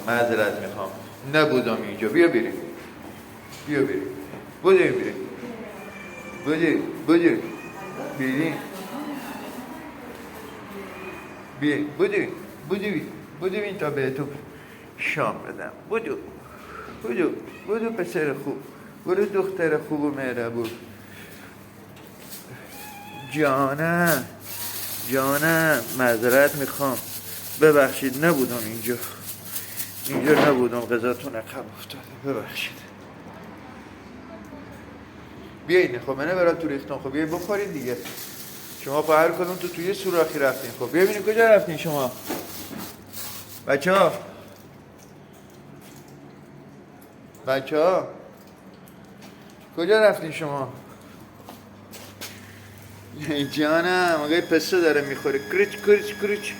معذرت میخوام نبودم اینجا. بیا بریم بریم بریم بریم تا بهتون شام بدم. بودو پسر خوب، برو دختر خوب و مهربون. جانم معذرت میخوام، ببخشید نبودم اینجا نبودم، غذاتون عقب افتاده، ببخشید. بیاین خب منه برات تو ریختم. خب بیاین بخورین دیگه. شما با هر کدوم توی سوراخی رفتین. خب ببینید کجا رفتین شما بچه ها کجا رفتین شما؟ جانم آقای پسته داره میخوره. کریچ